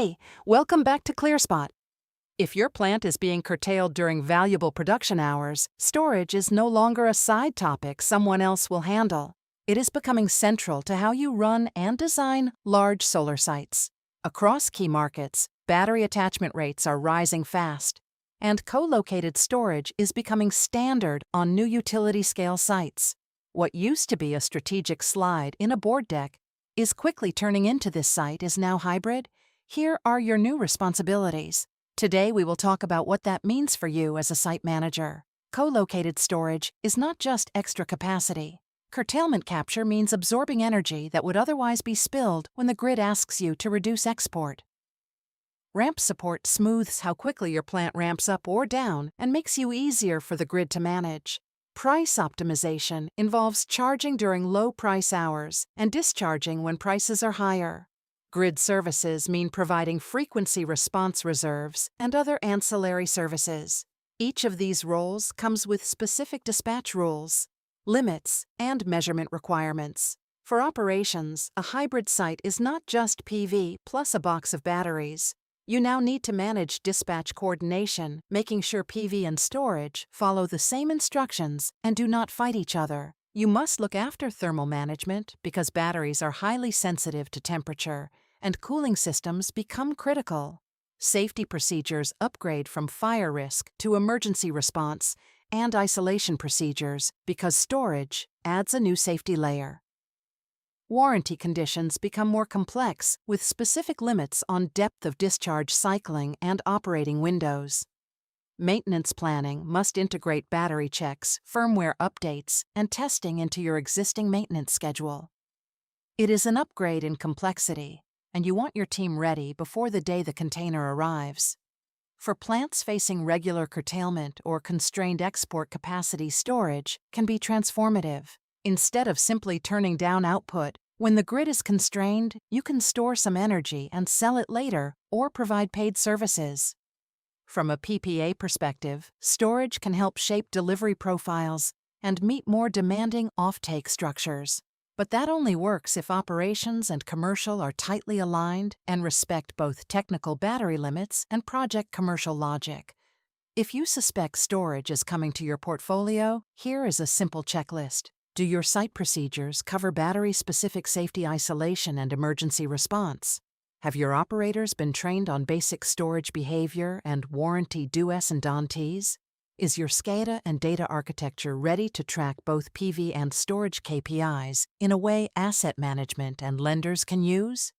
Hey, welcome back to ClearSpot. If your plant is being curtailed during valuable production hours, storage is no longer a side topic someone else will handle. It is becoming central to how you run and design large solar sites. Across key markets, battery attachment rates are rising fast, and co-located storage is becoming standard on new utility-scale sites. What used to be a strategic slide in a board deck is quickly turning into this site is now hybrid. Here are your new responsibilities. Today we will talk about what that means for you as a site manager. Co-located storage is not just extra capacity. Curtailment capture means absorbing energy that would otherwise be spilled when the grid asks you to reduce export. Ramp support smooths how quickly your plant ramps up or down and makes you easier for the grid to manage. Price optimization involves charging during low price hours and discharging when prices are higher. Grid services mean providing frequency response reserves and other ancillary services. Each of these roles comes with specific dispatch rules, limits, and measurement requirements. For operations, a hybrid site is not just PV plus a box of batteries. You now need to manage dispatch coordination, making sure PV and storage follow the same instructions and do not fight each other. You must look after thermal management because batteries are highly sensitive to temperature, and cooling systems become critical. Safety procedures upgrade from fire risk to emergency response and isolation procedures because storage adds a new safety layer. Warranty conditions become more complex with specific limits on depth of discharge cycling and operating windows. Maintenance planning must integrate battery checks, firmware updates, and testing into your existing maintenance schedule. It is an upgrade in complexity, and you want your team ready before the day the container arrives. For plants facing regular curtailment or constrained export capacity, storage can be transformative. Instead of simply turning down output, when the grid is constrained, you can store some energy and sell it later or provide paid services. From a PPA perspective, storage can help shape delivery profiles and meet more demanding offtake structures. But that only works if operations and commercial are tightly aligned and respect both technical battery limits and project commercial logic. If you suspect storage is coming to your portfolio, here is a simple checklist. Do your site procedures cover battery-specific safety isolation and emergency response? Have your operators been trained on basic storage behavior and warranty do's and don'ts? Is your SCADA and data architecture ready to track both PV and storage KPIs in a way asset management and lenders can use?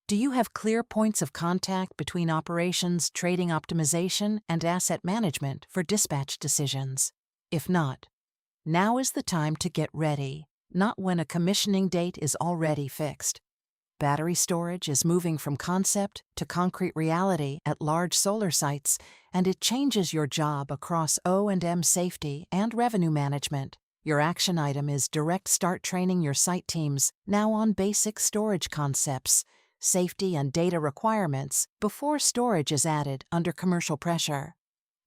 Do you have clear points of contact between operations, trading optimization, and asset management for dispatch decisions? If not, now is the time to get ready, not when a commissioning date is already fixed. Battery storage is moving from concept to concrete reality at large solar sites, and it changes your job across O&M safety and revenue management. Your action item is direct start training your site teams now on basic storage concepts, safety and data requirements before storage is added under commercial pressure.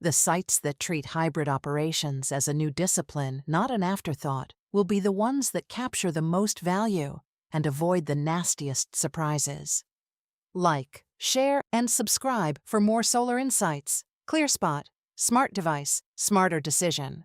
The sites that treat hybrid operations as a new discipline, not an afterthought, will be the ones that capture the most value and avoid the nastiest surprises. Like, share, and subscribe for more solar insights. ClearSpot. Smart device, smarter decision.